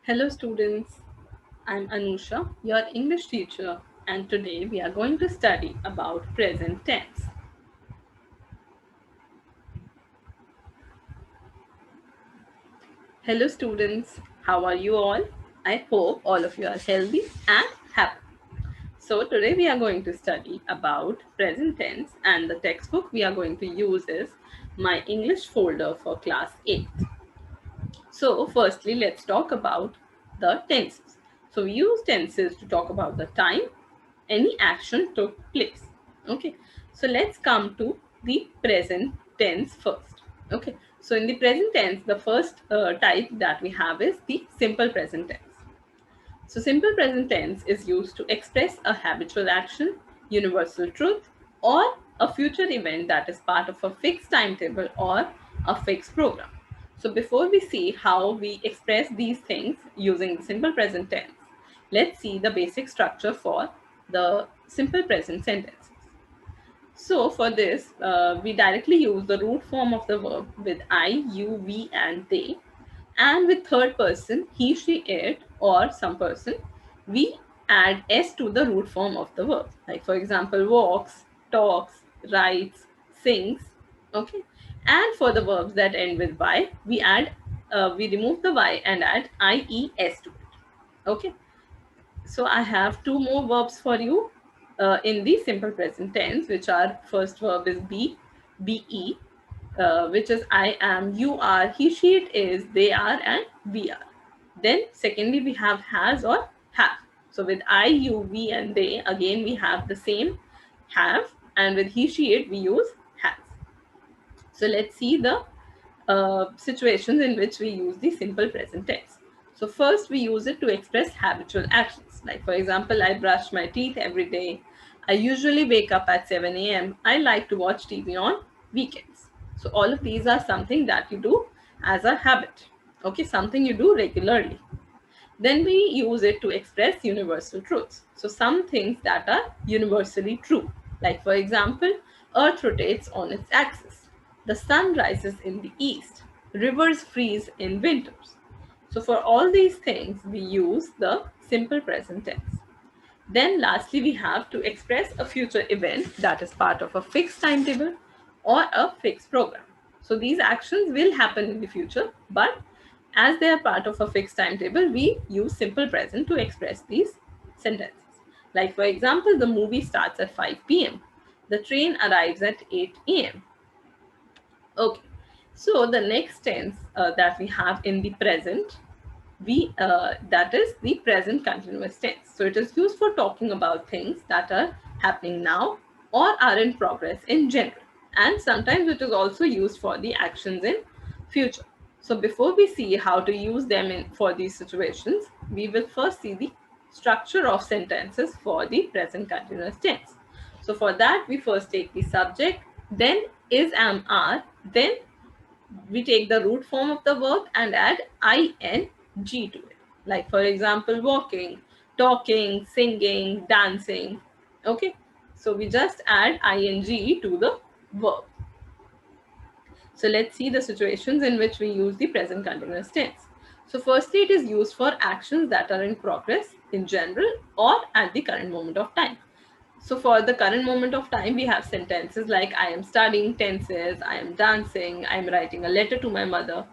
Hello students, I'm Anusha, your English teacher, and today we are going to study about present tense. Hello students, how are you all? I hope all of you are healthy and happy. So today we are going to study about present tense, and the textbook we are going to use is my English folder for class 8th. So, firstly, let's talk about the tenses. So, we use tenses to talk about the time any action took place. Okay, so let's come to the present tense first. Okay, so in the present tense, the first type that we have is the simple present tense. So, simple present tense is used to express a habitual action, universal truth, or a future event that is part of a fixed timetable or a fixed program. So, before we see how we express these things using the simple present tense, let's see the basic structure for the simple present sentences. So, for this, we directly use the root form of the verb with I, you, we, and they, and with third person he, she, it, or some person, we add s to the root form of the verb, like for example walks, talks, writes, sings. Okay, and for the verbs that end with y, we remove the y and add ies to it. Okay, so I have two more verbs for you in the simple present tense, which are first verb is be, which is I am, you are, he, she, it is, they are, and we are. Then secondly, we have has or have. So with I, you, we, and they, again we have the same have, and with he, she, it, we use has. So let's see the situations in which we use the simple present tense. So first we use it to express habitual actions. Like for example, I brush my teeth every day. I usually wake up at 7 a.m. I like to watch TV on weekends. So all of these are something that you do as a habit. Okay, something you do regularly. Then we use it to express universal truths. So some things that are universally true. Like for example, Earth rotates on its axis. The sun rises in the east. Rivers freeze in winters. So for all these things, we use the simple present tense. Then lastly, we have to express a future event that is part of a fixed timetable or a fixed program. So these actions will happen in the future, but as they are part of a fixed timetable, we use simple present to express these sentences. Like for example, the movie starts at 5 p.m. The train arrives at 8 a.m. Okay, so the next tense that we have in the present, we that is the present continuous tense. So it is used for talking about things that are happening now or are in progress in general, and sometimes it is also used for the actions in future. So before we see how to use them in for these situations, we will first see the structure of sentences for the present continuous tense. So for that, we first take the subject, then is, am, are, then we take the root form of the verb and add ing to it. Like for example, walking, talking, singing, dancing. Okay, so we just add ing to the verb. So let's see the situations in which we use the present continuous tense. So firstly, it is used for actions that are in progress in general or at the current moment of time. So for the current moment of time, we have sentences like I am studying tenses, I am dancing, I am writing a letter to my mother.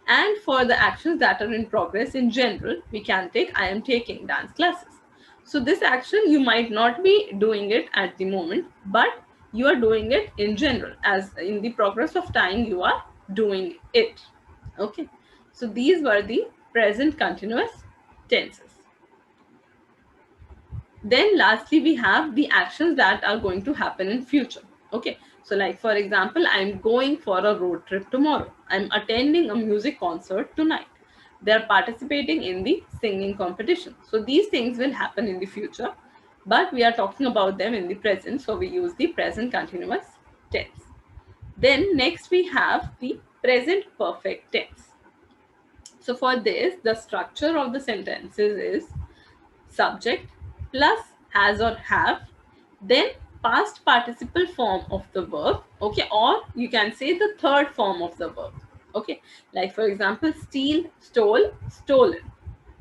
And for the actions that are in progress in general, we can take I am taking dance classes. So this action, you might not be doing it at the moment, but you are doing it in general. As in the progress of time, you are doing it. Okay. So these were the present continuous tenses. Then lastly, we have the actions that are going to happen in future. Okay, so like for example, I'm going for a road trip tomorrow. I'm attending a music concert tonight. They're participating in the singing competition. So these things will happen in the future, but we are talking about them in the present, so we use the present continuous tense. Then next we have the present perfect tense. So for this, the structure of the sentences is subject plus has or have, then past participle form of the verb, okay, or you can say the third form of the verb. Okay, like for example, steal, stole, stolen.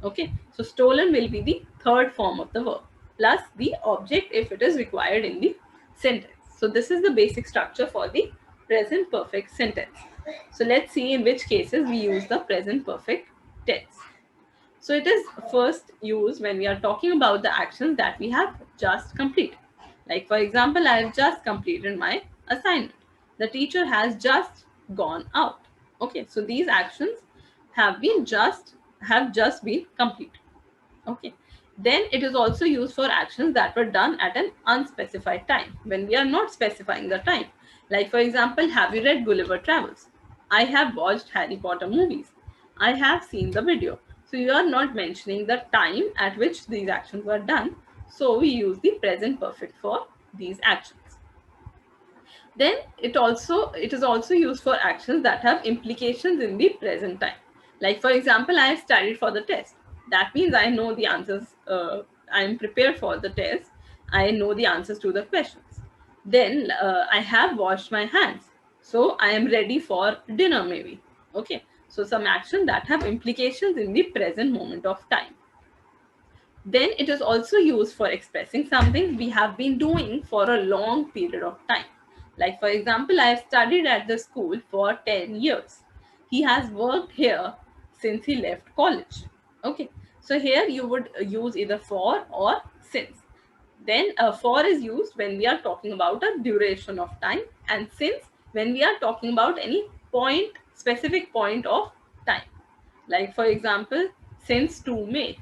Okay, so stolen will be the third form of the verb plus the object if it is required in the sentence. So this is the basic structure for the present perfect sentence. So let's see in which cases we use the present perfect tense. So it is first used when we are talking about the actions that we have just completed. Like for example, I have just completed my assignment. The teacher has just gone out. Okay, so these actions have just been completed. Okay. Then it is also used for actions that were done at an unspecified time when we are not specifying the time. Like, for example, have you read Gulliver Travels? I have watched Harry Potter movies. I have seen the video. So you are not mentioning the time at which these actions were done. So we use the present perfect for these actions. Then it is also used for actions that have implications in the present time. Like for example, I have studied for the test. That means I know the answers. I am prepared for the test. I know the answers to the questions. Then I have washed my hands. So I am ready for dinner maybe. Okay. So some action that have implications in the present moment of time. Then it is also used for expressing something we have been doing for a long period of time. Like, for example, I have studied at the school for 10 years. He has worked here since he left college. Okay, so here you would use either for or since. Then for is used when we are talking about a duration of time, and since when we are talking about any point, specific point of time. Like, for example, since 2 May.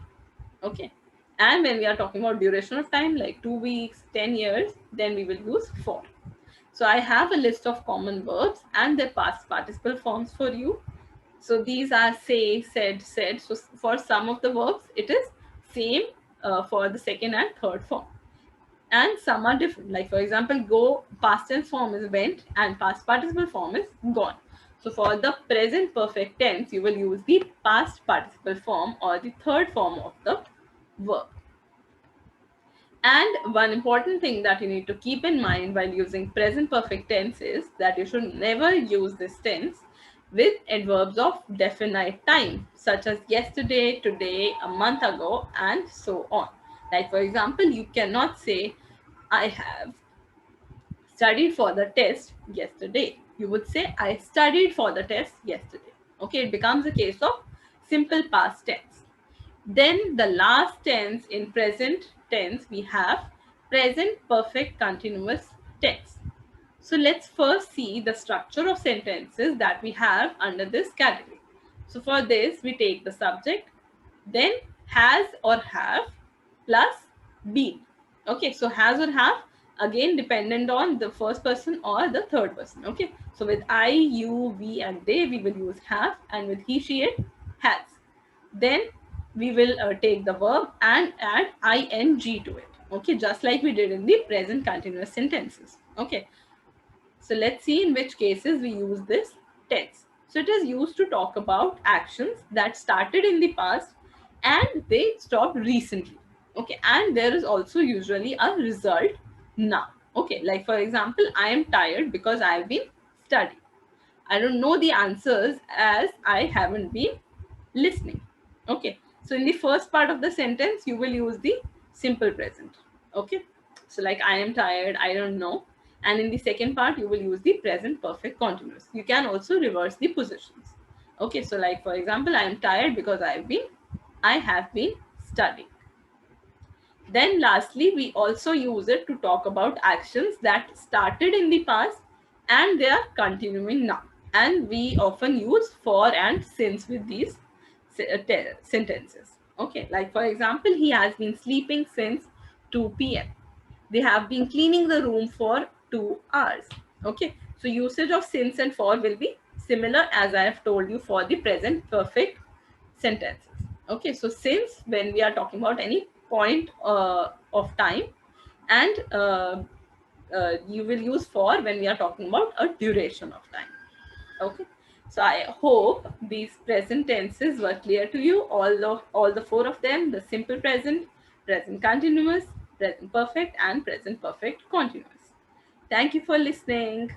Okay. And when we are talking about duration of time, like 2 weeks, 10 years, then we will use for. So I have a list of common verbs and their past participle forms for you. So these are say, said, said. So for some of the verbs, it is same for the second and third form. And some are different. Like for example, go past tense form is went and past participle form is gone. So for the present perfect tense, you will use the past participle form or the third form of the verb. And one important thing that you need to keep in mind while using present perfect tense is that you should never use this tense with adverbs of definite time, such as yesterday, today, a month ago, and so on. Like, for example, you cannot say, I have studied for the test yesterday. You would say, I studied for the test yesterday. Okay, it becomes a case of simple past tense. Then the last tense in present tense, we have present perfect continuous tense. So let's first see the structure of sentences that we have under this category. So for this, we take the subject, then has or have plus been. Okay, so has or have again dependent on the first person or the third person. Okay, so with I, you, we, and they, we will use have, and with he, she, it, has. Then we will take the verb and add ing to it. Okay, just like we did in the present continuous sentences. Okay, so let's see in which cases we use this tense. So it is used to talk about actions that started in the past and they stopped recently. Okay, and there is also usually a result now. Okay, like for example, I am tired because I have been studying. I don't know the answers as I haven't been listening. Okay, so in the first part of the sentence, you will use the simple present. Okay, so like I am tired, I don't know. And in the second part, you will use the present perfect continuous. You can also reverse the positions. Okay, so like for example, I am tired because I have been studying. Then lastly, we also use it to talk about actions that started in the past and they are continuing now. And we often use for and since with these sentences. Okay, like for example, he has been sleeping since 2 p.m. They have been cleaning the room for 2 hours. Okay, so usage of since and for will be similar as I have told you for the present perfect sentences. Okay, so since when we are talking about any point of time, and you will use for when we are talking about a duration of time. Okay, so I hope these present tenses were clear to you. All the four of them: the simple present, present continuous, present perfect, and present perfect continuous. Thank you for listening.